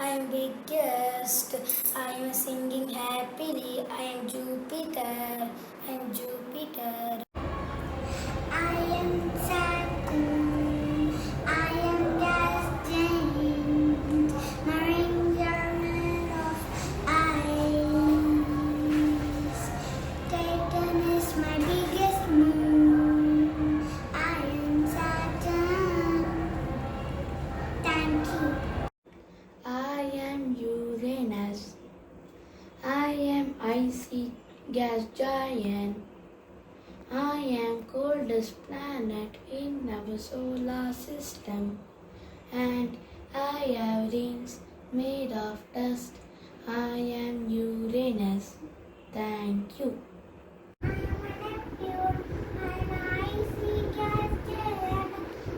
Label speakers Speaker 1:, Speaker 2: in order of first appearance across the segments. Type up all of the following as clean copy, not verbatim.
Speaker 1: I am biggest. I am singing happily. I am Jupiter. I am Jupiter. I am Saturn. I am gas giant. Marine giant of ice. Titan is my biggest moon. I am Saturn. Thank you. I am Uranus. I am icy gas giant. I am coldest planet in our solar system. And I have rings made of dust. I am Uranus. Thank you. I am a Neptune. I am an icy gas giant.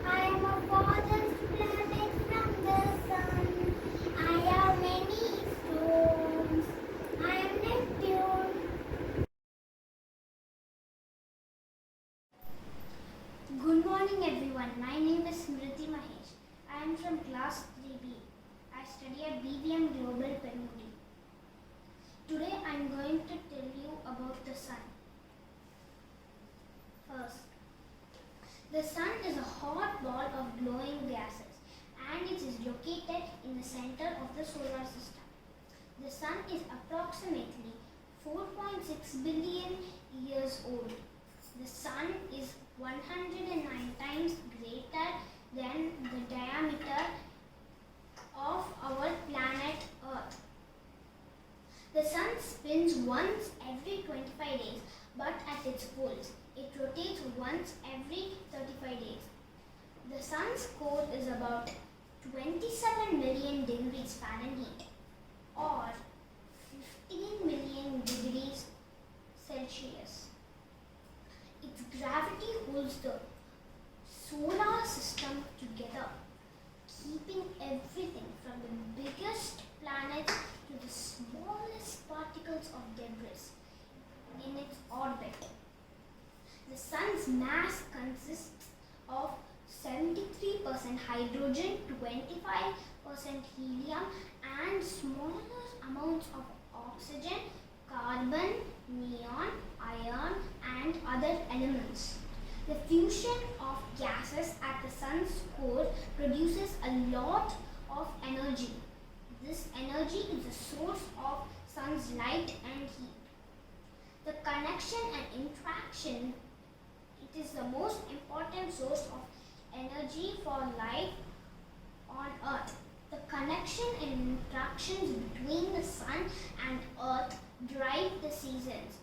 Speaker 1: I am a farthest planet from the sun. I have many stones. I am Neptune.
Speaker 2: Good morning everyone. My name is Smriti Mahesh. I am from class 3B. I study at BBM Global Penmudi. Today I am going to tell you about the sun. First, the sun is a hot ball of glowing gases and it is located in the center of the solar system. The sun is approximately 4.6 billion years old. The sun is 109 times greater than the diameter of our planet Earth. The sun spins once every 25 days, but at its poles, it rotates once every 35 days. The sun's core is about 27 million degrees Fahrenheit or 15 million degrees Celsius. Its gravity holds the solar system together, keeping everything from the biggest planets to the smallest particles of debris in its orbit. The sun's mass consists of 73% hydrogen, 25% helium, and smaller amounts of oxygen, carbon, neon, iron, and other elements. The fusion of gases at the sun's core produces a lot of energy. This energy is the source of sun's light and heat. The connection and interaction, it is the most important source of energy for life on Earth. The connection and interactions between the sun and Earth drive the seasons,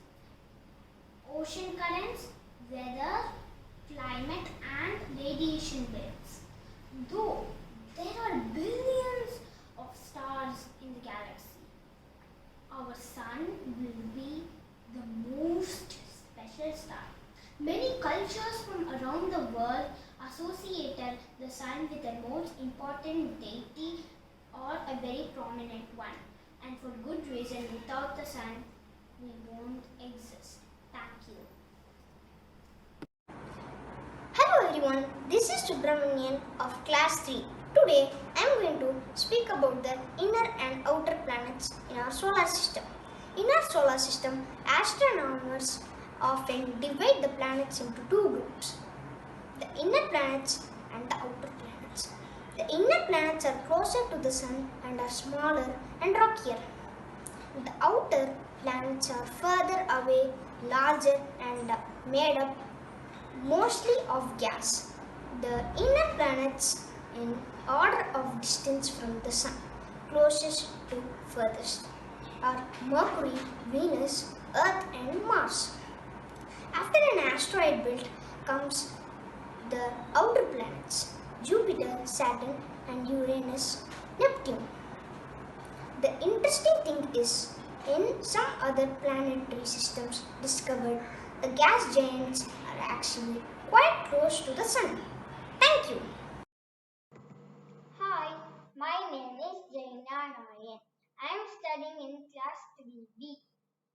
Speaker 2: ocean currents, weather, climate, and radiation belts. Though there are billions of stars in the galaxy, our sun will be the most special star. Many cultures from around the world associated the sun with the most important deity or a very prominent one. And for good reason, without the sun, we won't exist. Thank you.
Speaker 1: Hello everyone, this is Subramanian of class 3. Today I am going to speak about the inner and outer planets in our solar system. In our solar system, astronomers often divide the planets into two groups, the inner planets and the outer planets. The inner planets are closer to the sun and are smaller and rockier. The outer planets are further away, larger and made up mostly of gas. The inner planets in order of distance from the sun, closest to furthest, are Mercury, Venus, Earth and Mars. After an asteroid belt comes the outer planets, Jupiter, Saturn and Uranus, Neptune. The interesting thing is, in some other planetary systems discovered, the gas giants are actually quite close to the sun. Thank you.
Speaker 3: Hi, my name is Jaina Nayan. I am studying in class 3B.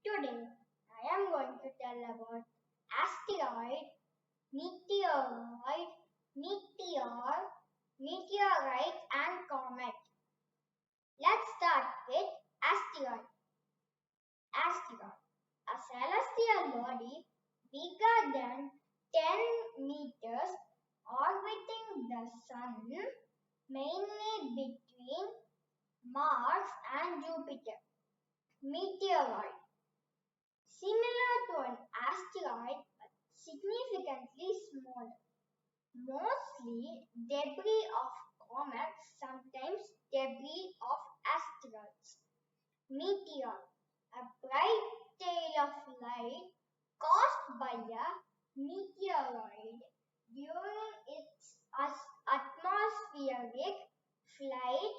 Speaker 3: Today, I am going to tell about asteroid, meteoroid, meteor, meteorite and comet. Let's Asteroid. Asteroid. A celestial body bigger than 10 meters orbiting the Sun, mainly between Mars and Jupiter. Meteoroid. Similar to an asteroid but significantly smaller. Mostly debris of comets, sometimes debris of asteroids. Meteor, a bright tail of light caused by a meteoroid during its atmospheric flight,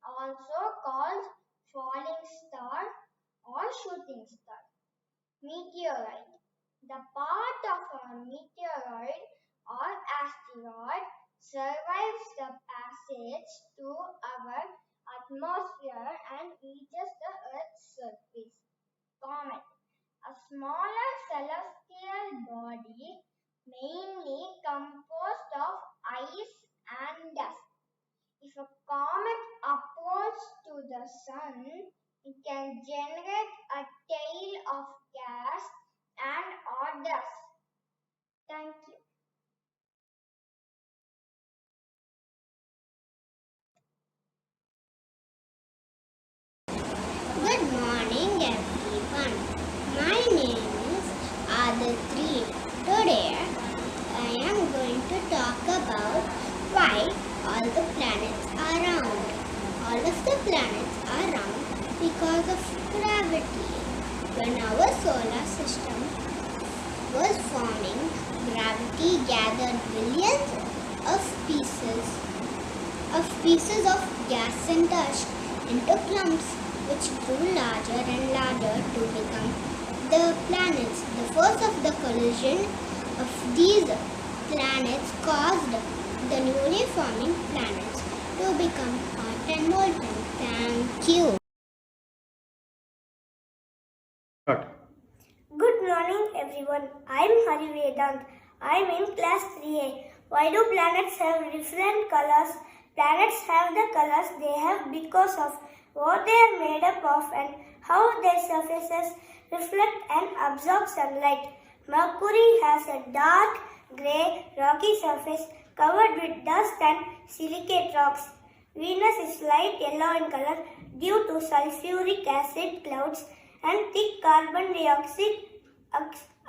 Speaker 3: also called falling star or shooting star. Meteorite. The part of a meteoroid or asteroid survives the passage through our atmosphere and reaches the Earth's surface. Comet. A smaller celestial body mainly composed of ice and dust. If a comet approaches to the Sun, it can generate a tail of gas and or dust. Thank you.
Speaker 1: Good morning, everyone. My name is Aditri. Today, I am going to talk about why all the planets are round. All of the planets are round because of gravity. When our solar system was forming, gravity gathered billions of pieces of gas and dust into clumps, which grew larger and larger to become the planets. The force of the collision of these planets caused the newly forming planets to become hot and molten. Thank you.
Speaker 4: Start.
Speaker 5: Good morning, everyone. I am Hari Vedant. I am in class 3A. Why do planets have different colors? Planets have the colors they have because of what they are made up of and how their surfaces reflect and absorb sunlight. Mercury has a dark grey rocky surface covered with dust and silicate rocks. Venus is light yellow in color due to sulfuric acid clouds and thick carbon dioxide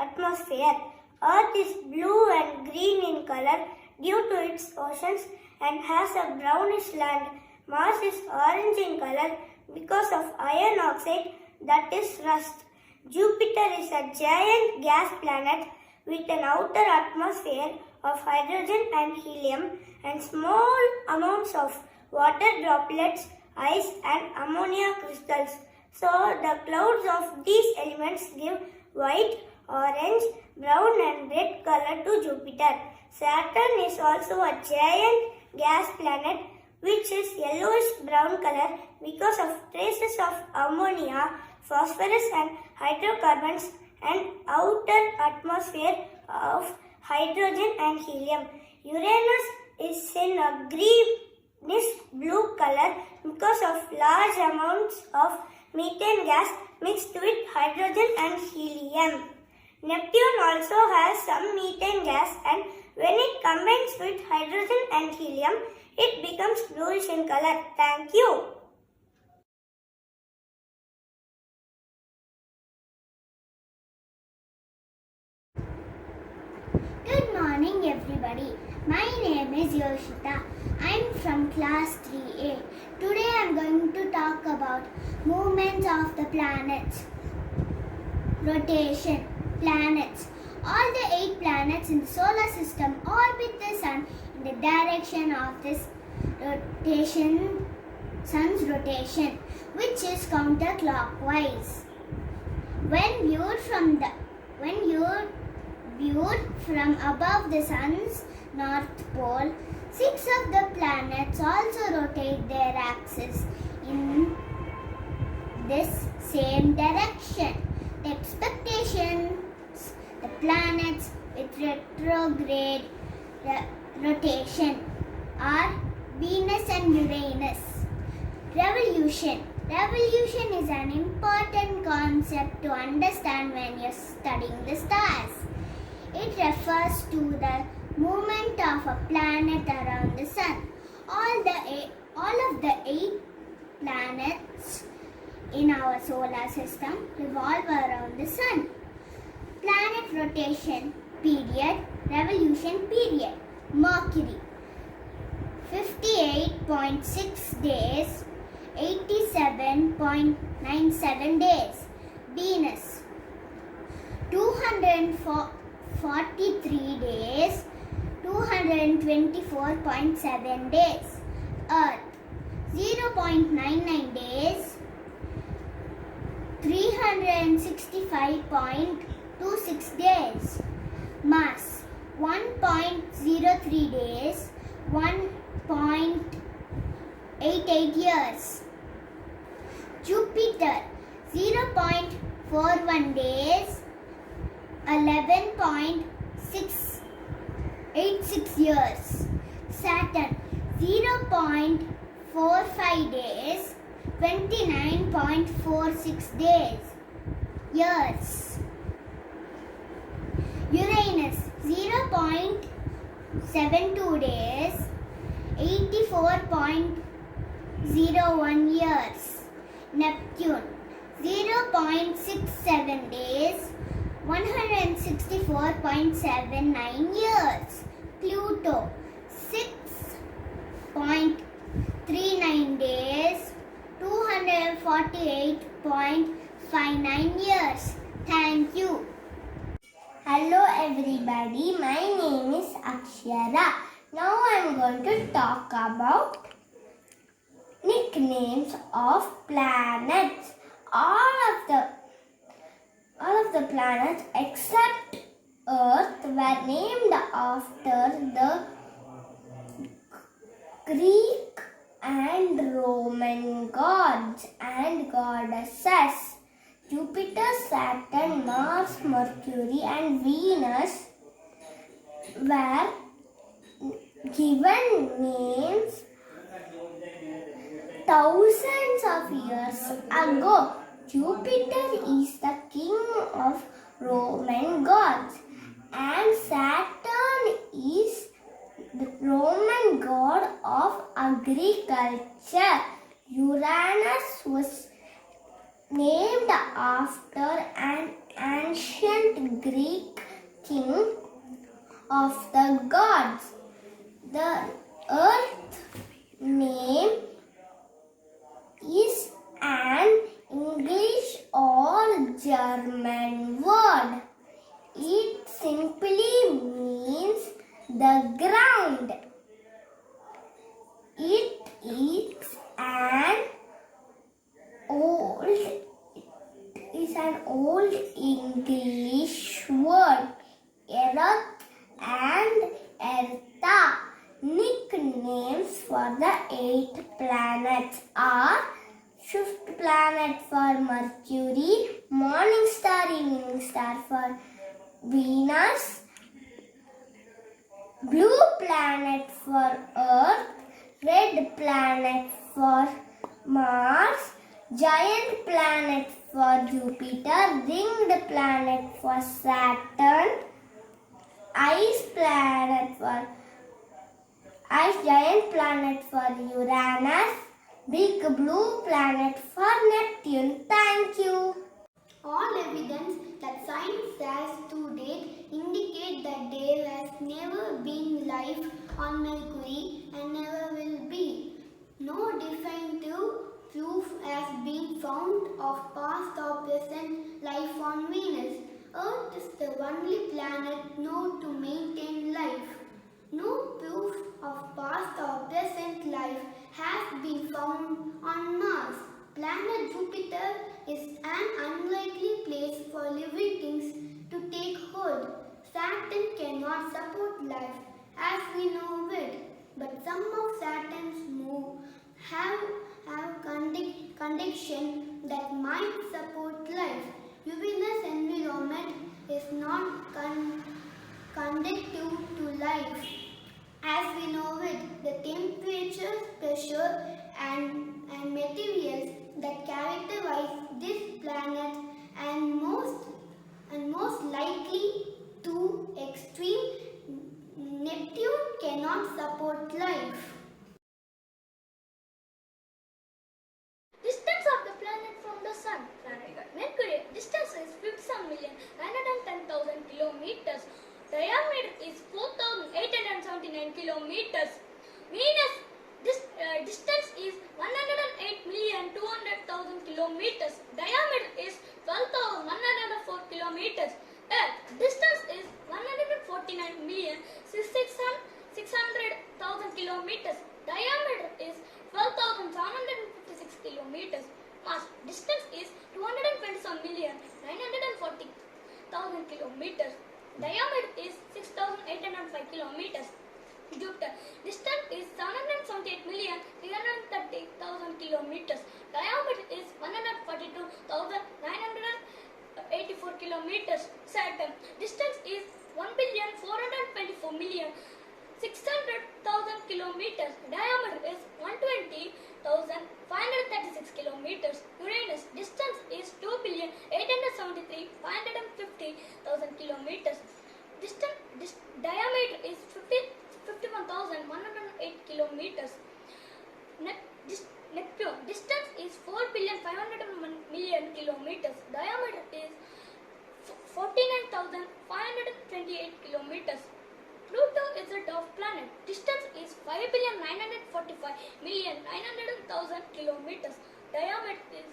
Speaker 5: atmosphere. Earth is blue and green in color due to its oceans and has a brownish land. Mars is orange in color because of iron oxide, that is rust. Jupiter is a giant gas planet with an outer atmosphere of hydrogen and helium and small amounts of water droplets, ice and ammonia crystals. So the clouds of these elements give white, orange, brown and red color to Jupiter. Saturn is also a giant gas planet which is yellowish brown color because of traces of ammonia, phosphorus and hydrocarbons and outer atmosphere of hydrogen and helium. Uranus is in a greenish blue color because of large amounts of methane gas mixed with hydrogen and helium. Neptune also has some methane gas and when it combines with hydrogen and helium, it becomes bluish in color. Thank you.
Speaker 1: Good morning, everybody. My name is Yoshita. I'm from class 3A. Today I'm going to talk about movements of the planets. Rotation. Planets. All the 8 planets in the solar system orbit the Sun in the direction of this rotation, Sun's rotation, which is counterclockwise. When viewed from above the Sun's north pole, 6 of the planets also rotate their axis in this same direction. The expectations, the planets with retrograde rotation are Venus and Uranus. Revolution.
Speaker 2: Revolution is an important concept to understand when you're studying the stars. It refers to the movement of a planet around the sun. All of the 8 planets in our solar system revolve around the sun. Planet rotation period, revolution period. Mercury 58.6 days, 87.97 days. Venus 243 days, 224.7 days. Earth 0.99 days, 365.26 days. Mars 1.03 days, 1.88 years. Jupiter 0.41 days, 11.686 years. Saturn 0.45 days, 29.46 days. Years. Uranus 0.72 days, 84.01 years. Neptune 0.67 days, 164.79 years. Pluto 6.39 days, 248.59 years. Thank you.
Speaker 5: Hello everybody, my name is Akshara. Now I am going to talk about nicknames of planets. All of the planets except Earth were named after the Greek and Roman gods and goddesses. Jupiter, Saturn, Mars, Mercury and Venus were given names thousands of years ago. Jupiter is the king of Roman gods and Saturn is the Roman god of agriculture. Uranus was named after an ancient Greek king of the gods. The Earth name is an English or German word. It simply means the ground. It is an old English word. Earth and Eartha. Nicknames for the 8 planets are: fifth planet for Mercury, morning star, evening star for Venus, blue planet for Earth, red planet for Mars, giant planet for Jupiter, ringed planet for Saturn, giant planet for Uranus, big blue planet for Neptune. Thank you.
Speaker 2: All evidence that science has to date indicate that there has never been life on Mercury and never will be. No definitive proof has been found of past or present life on Venus. Earth is the only planet known to maintain life. No proof of past or present life has been found on Mars. Planet Jupiter is an unlikely place for living things to take hold. Saturn cannot support life as we know it, but some of Saturn's moons have condition that might support life. Uranus environment is not conducive to life as we know it. The temperature, pressure and materials
Speaker 1: that characterize this planet and most likely to extreme. Neptune cannot support life.
Speaker 5: Distance of the planet from the Sun. Planet Mercury. Distance is 57,910,000 kilometers. Diameter is 4,879 kilometers. Venus. Distance is 108,200,000 kilometers. Diameter is 12,104 kilometers. Earth. Distance is 149,600,000 kilometers. Diameter is 12,756 kilometers. Mass. Distance is 227,940,000 kilometers. Diameter is 6,805 kilometers. Jupiter. Distance is 778,330,000 kilometers. Diameter is 142,984 kilometers. Saturn. Distance is 1,424,600,000 kilometers. Diameter is 120,536 kilometers. Uranus. Distance is 2,873,550,000 kilometers. Diameter is 51,108 kilometers. Neptune. Distance is 4,501,000,000 kilometers. Diameter is 49,528 kilometers. Pluto is a dwarf planet. Distance is 5,945,900,000 kilometers. Diameter is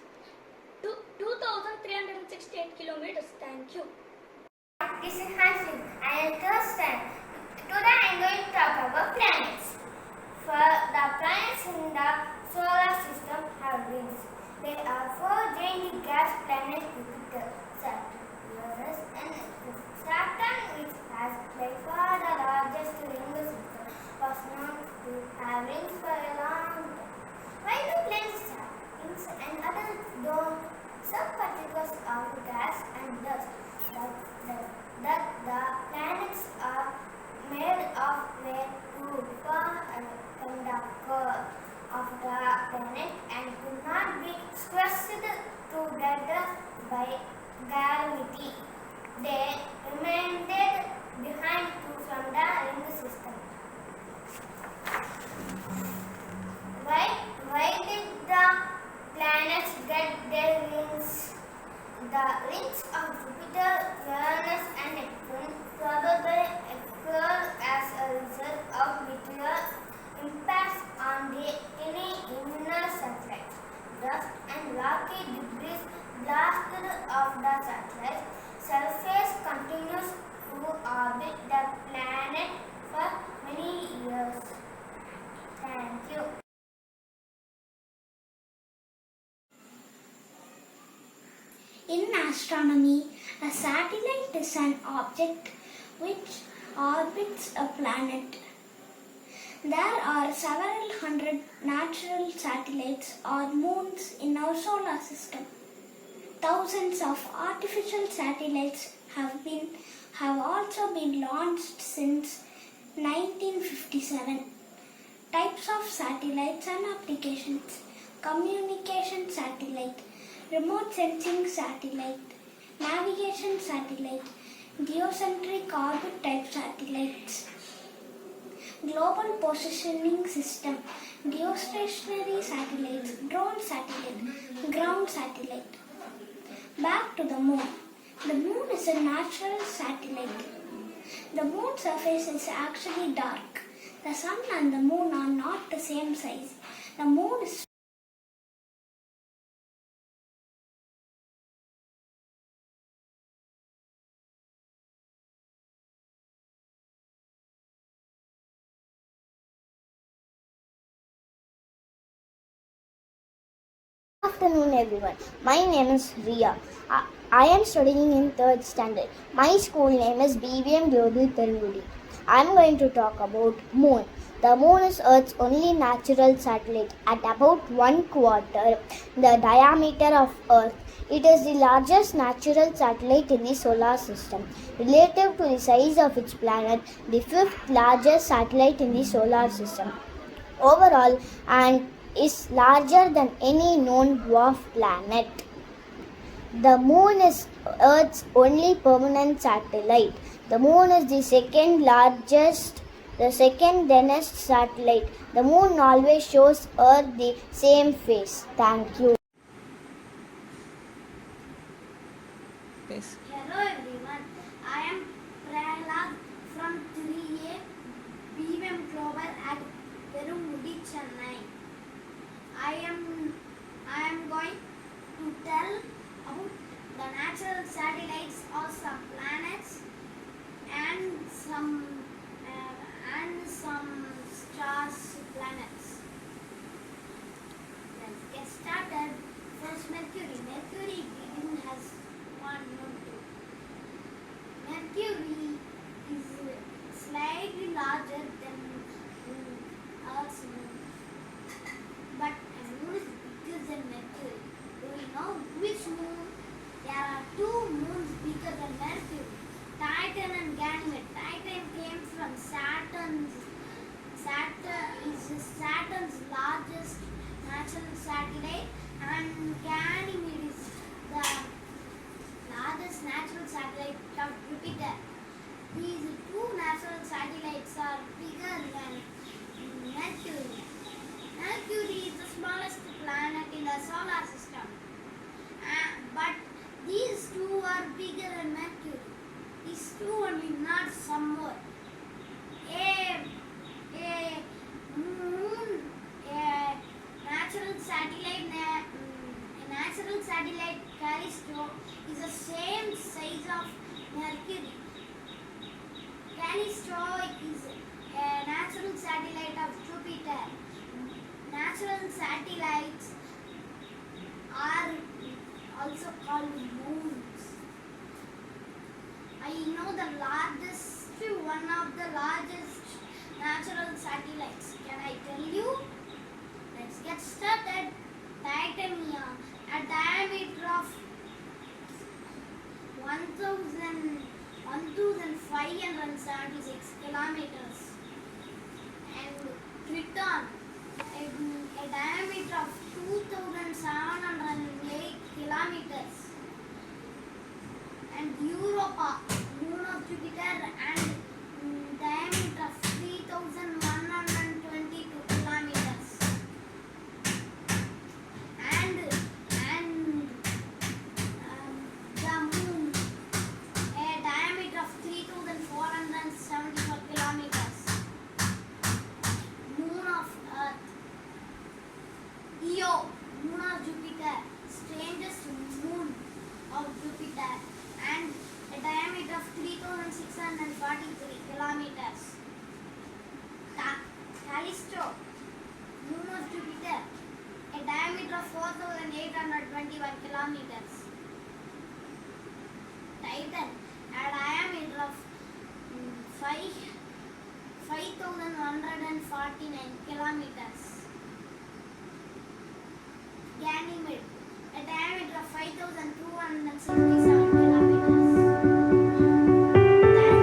Speaker 5: 2,368 kilometers. Thank you.
Speaker 3: This is Hansley. I am third standard. Today I am going to talk about planets. For the planets in the solar system have rings. There are four giant gas planets: Jupiter, Saturn, Uranus, and Neptune. Saturn, which has by far the largest ring system, was known to have rings for a long time. Why do planets have rings and others don't? Some particles of gas and dust that the planets are made of were to form from the core of the planet and could not be squeezed to death by gravity. They remained behind from the ring system. Why did the planets get their rings? The rings of Jupiter, Uranus, and Neptune probably occurred as a result of meteor impacts on the tiny inner satellites. Dust and rocky debris blasted off the satellite surface continues to orbit the planet for many years. Thank you.
Speaker 1: In astronomy, a satellite is an object which orbits a planet. There are several hundred natural satellites or moons in our solar system. Thousands of artificial satellites have also been launched since 1957. Types of satellites and applications: communication satellite, remote sensing satellite, navigation satellite, geocentric orbit type satellites, global positioning system, geostationary satellites, drone satellite, ground satellite. Back to the moon. The moon is a natural satellite. The moon's surface is actually dark. The sun and the moon are not the same size. The moon is
Speaker 3: Afternoon, everyone. My name is Ria. I am studying in third standard. My school name is BVM Global Perugudi. I am going to talk about Moon. The Moon is Earth's only natural satellite at about 1/4 the diameter of Earth. It is the largest natural satellite in the solar system. Relative to the size of its planet, the fifth largest satellite in the solar system. Overall, and
Speaker 2: is larger than any known dwarf planet. The moon is Earth's only permanent satellite. The moon is the second dense satellite. The moon always shows Earth the same face. Thank you.
Speaker 4: Yes.
Speaker 5: Hello everyone, I am Prahlad from 3A BVM Global at Perumudi, Chennai. I am going to tell about the natural satellites of some planets and some stars planets. Let's get started. First, Mercury. Mercury has one moon too. Mercury is slightly larger than Earth's moon, but a moon is bigger than Mercury. Do we know which moon? There are two moons bigger than Mercury: Titan and Ganymede. Titan came from Saturn is Saturn's largest natural satellite, and Ganymede is the largest natural satellite of Jupiter. These two natural satellites are bigger than Mercury. Mercury is the smallest planet in the solar system, but these two are bigger than Mercury. These two only, not some more. A moon, a natural satellite Callisto is the same size of Mercury. Callisto is a natural satellite of Jupiter. Natural satellites are also called moons. I know one of the largest natural satellites. Can I tell you? Let's get started. Titania, a diameter of 1,576 kilometers, and Triton, a diameter of 2,708 kilometers, and Europa, moon of Jupiter, and diameter of 3,122 kilometers, and the moon, a diameter of 3,474 kilometers, moon of Earth. Io, moon of Jupiter, strangest moon of Jupiter, and a diameter of 3,643 kilometers. Callisto, moon of Jupiter, a diameter of 4,821 kilometers. Titan, a diameter of 5,149 kilometers. Ganymede, a diameter of 5,267 kilometers. Thank you.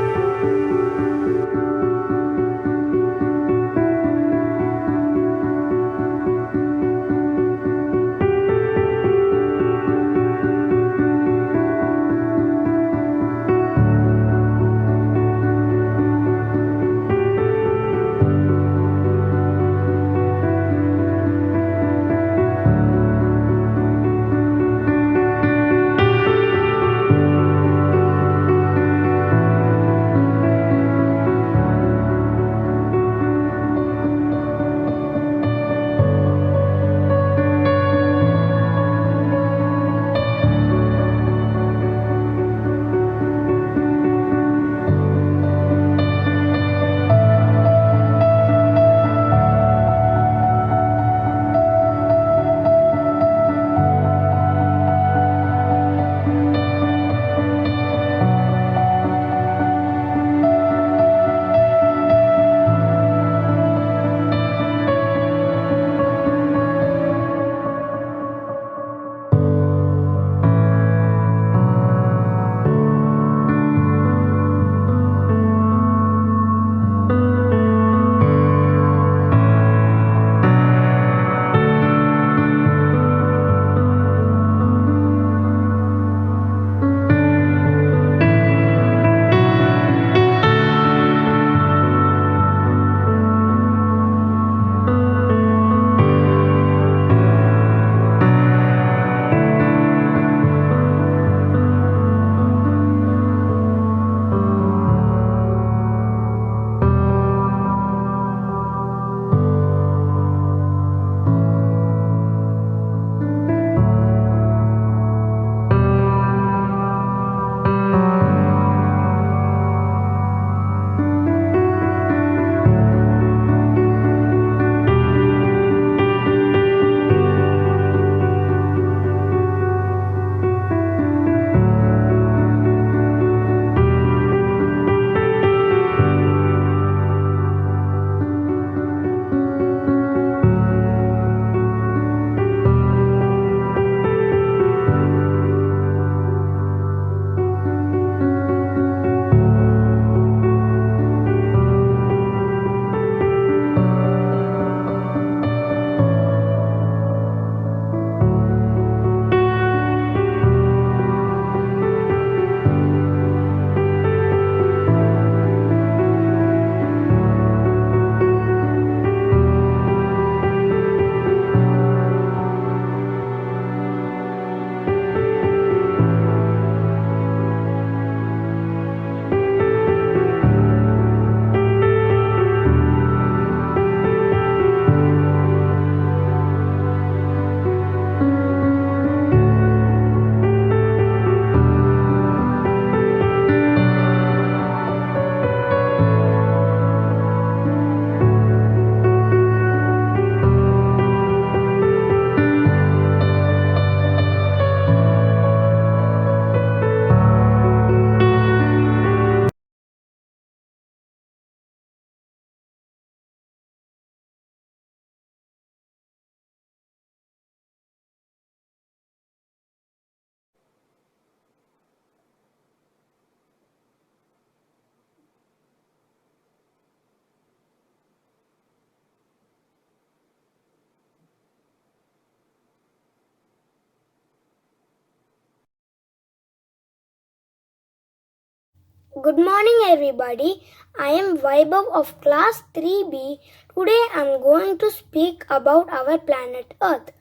Speaker 1: Good morning, everybody. I am Vaibhav of class 3B. Today I am going to speak about our planet Earth.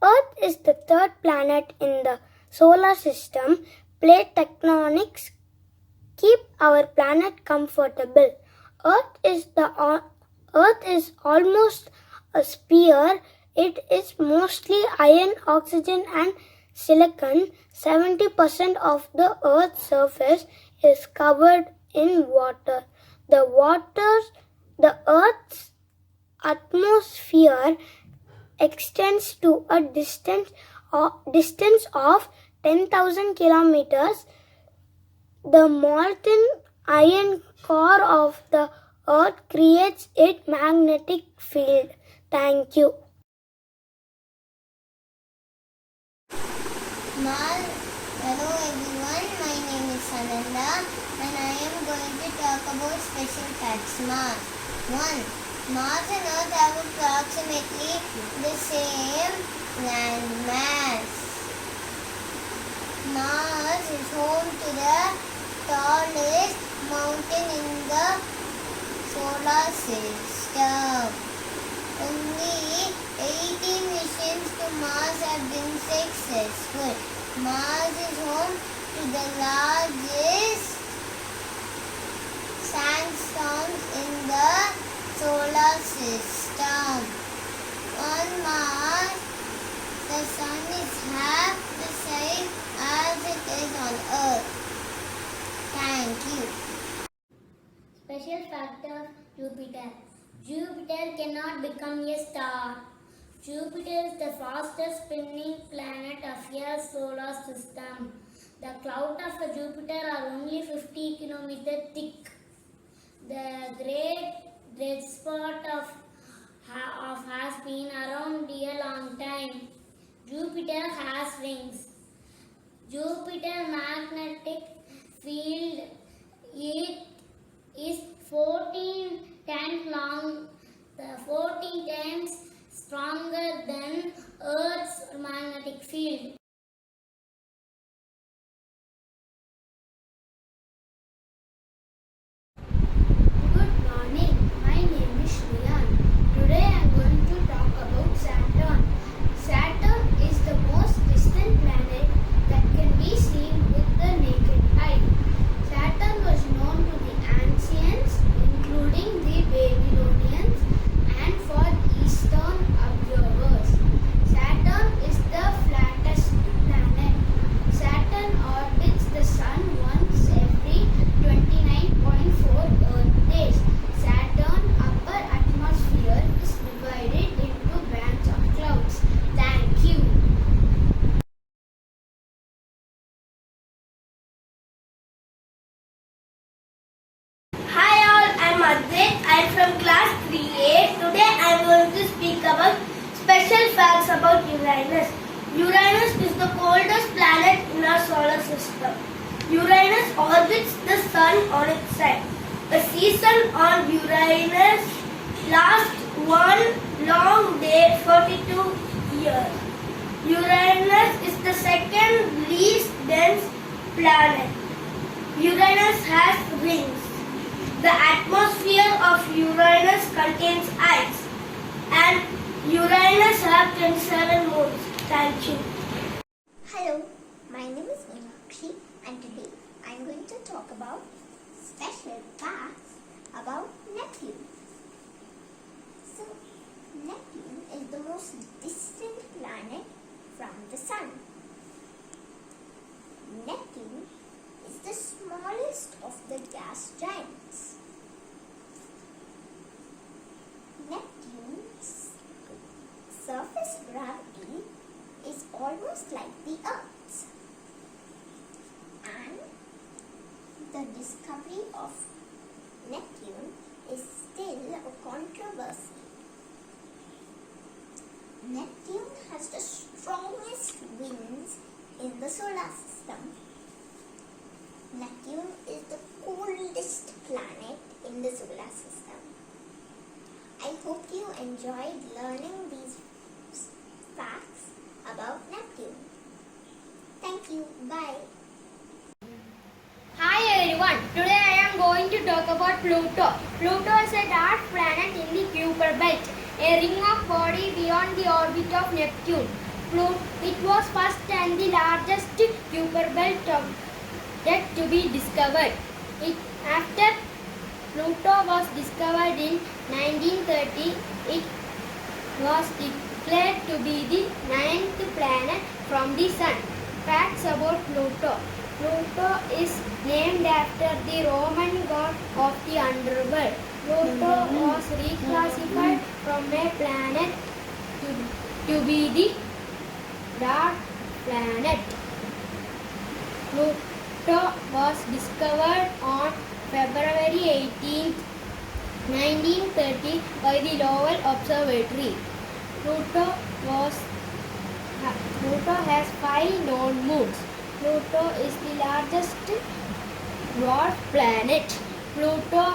Speaker 1: Earth is the third planet in the solar system. Plate tectonics keep our planet comfortable. Earth is almost a sphere. It is mostly iron, oxygen, and silicon. 70% of the Earth's surface is covered in water. The Earth's atmosphere extends to a distance of 10,000 kilometers. The molten iron core of the Earth creates its magnetic field. Thank you.
Speaker 2: Hello everyone, my name is Sananda and I am going to talk about special facts. Mars. 1. Mars and Earth have approximately the same land mass. Mars is home to the tallest mountain in the solar system. Only 18 missions to Mars have been successful. Mars is home to the largest sandstorms in the solar system. On Mars, the sun is half the size as it is on Earth. Thank you.
Speaker 5: Special fact of Jupiter. Jupiter cannot become a star. Jupiter is the fastest spinning planet of your solar system. The clouds of Jupiter are only 50 kilometers thick. The great red spot has been around a long time. Jupiter has rings. Jupiter magnetic field is 14 times long, 14 times stronger than Earth's magnetic field.
Speaker 1: Good morning. My name is Shriyan. Today I am going to talk about Saturn. Saturn is the most distant planet that can be seen with the naked eye. Saturn was known to the ancients, including the Babylonians, and for Eastern observers. Saturn is the flattest planet. Saturn orbits the Sun once every 29.4 Earth days. Saturn's upper atmosphere is divided into bands of clouds. Thank you. Hi all, I'm Advait. I'm from class 3A. Today I'm going to speak about special facts about Uranus. Uranus is the coldest planet in our solar system. Uranus orbits the Sun on its side. A season on Uranus lasts one long day, 42 years. Uranus is the second least dense planet. Uranus has rings. The atmosphere of Uranus contains ice, and Uranus has 27 moons. Thank you.
Speaker 2: Hello, my name is Meenakshi and today I am going to talk about special facts about Neptune. So, Neptune is the most distant planet from the Sun. Neptune is the smallest of the gas giants. Neptune's surface gravity is almost like the Earth's, and the discovery of Neptune is still a controversy. Neptune has the strongest winds in the solar system. Neptune is the coldest planet in the solar system. I hope you enjoyed learning these facts about Neptune. Thank you. Bye.
Speaker 5: Hi everyone. Today talk about Pluto. Pluto is a dwarf planet in the Kuiper belt, a ring of body beyond the orbit of Neptune. It was first and the largest Kuiper belt yet to be discovered. After Pluto was discovered in 1930, it was declared to be the ninth planet from the Sun. Facts about Pluto. Pluto is named after the Roman god of the underworld. Pluto was reclassified from a planet to be the dark planet. Pluto was discovered on February 18, 1930 by the Lowell Observatory. Pluto has 5 known moons. Pluto is the largest dwarf planet. Pluto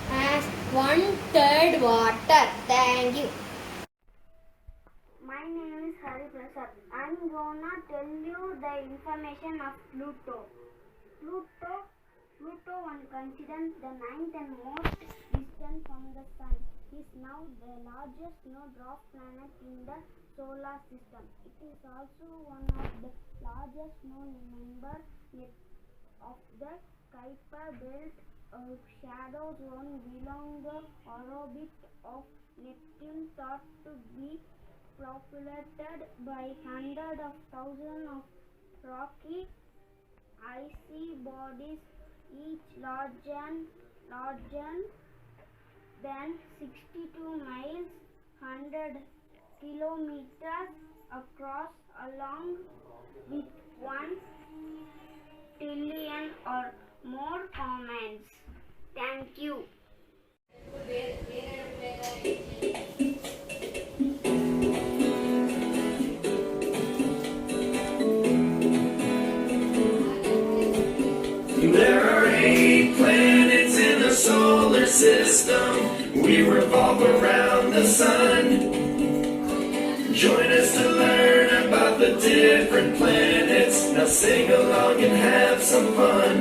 Speaker 5: has 1/3 water. Thank you.
Speaker 1: My name is Hari Prasad. I'm gonna tell you the information of Pluto. Pluto, one considered the ninth and most distant from the Sun, is now the largest dwarf planet in the solar system. It is also one of the largest known member of the Kuiper belt shadow zone below the orbit of Neptune, thought to be populated by hundreds of thousands of rocky, icy bodies, each larger than 62 miles, 100 kilometers across, along with 1 trillion or more comets. Thank you.
Speaker 6: There are 8 planets in the solar system. We revolve around the sun. Join us to learn about the different planets. Now sing along and have some fun.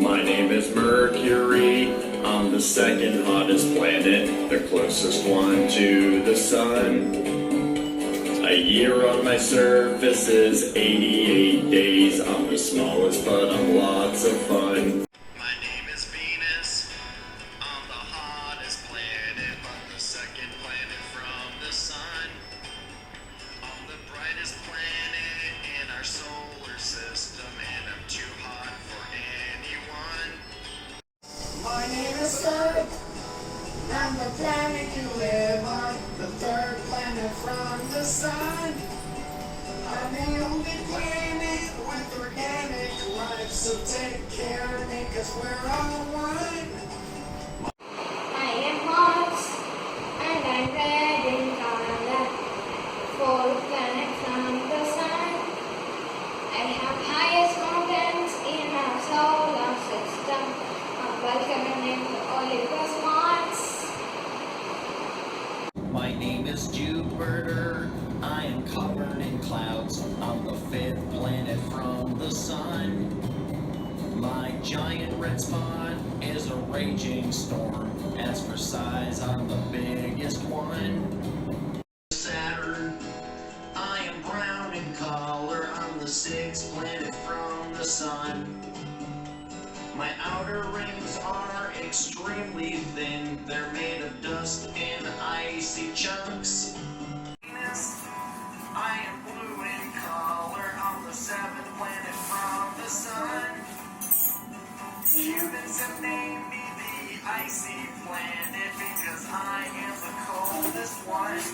Speaker 6: My name is Mercury. I'm the second hottest planet, the closest one to the sun. A year on my surface is 88 days. I'm the smallest, but I'm lots of fun. My name is Venus. I'm the hottest planet, but the second planet from the sun. I'm the brightest planet in our solar system, and I'm too hot for anyone. My name is Earth. I'm the planet you live on, the third planet from the sun. I'm the only planet with organic life, so take care of me, 'cause we're all one.
Speaker 5: I am Mars and I'm red in color. 4 planets from the Sun. I have highest mountains in our solar system. Welcome to Olympus Mars.
Speaker 6: My name is Jupiter. I am covered in clouds. I'm the 5th planet from the sun. My giant red spot is a raging storm. As for size, I'm the biggest one. Saturn. I am brown in color. I'm the 6th planet from the sun. My outer rings are extremely thin. They're made of dust and icy chunks. I am blue in color. I'm the 7th planet from the sun. Humans have named me the icy planet because I am the coldest one.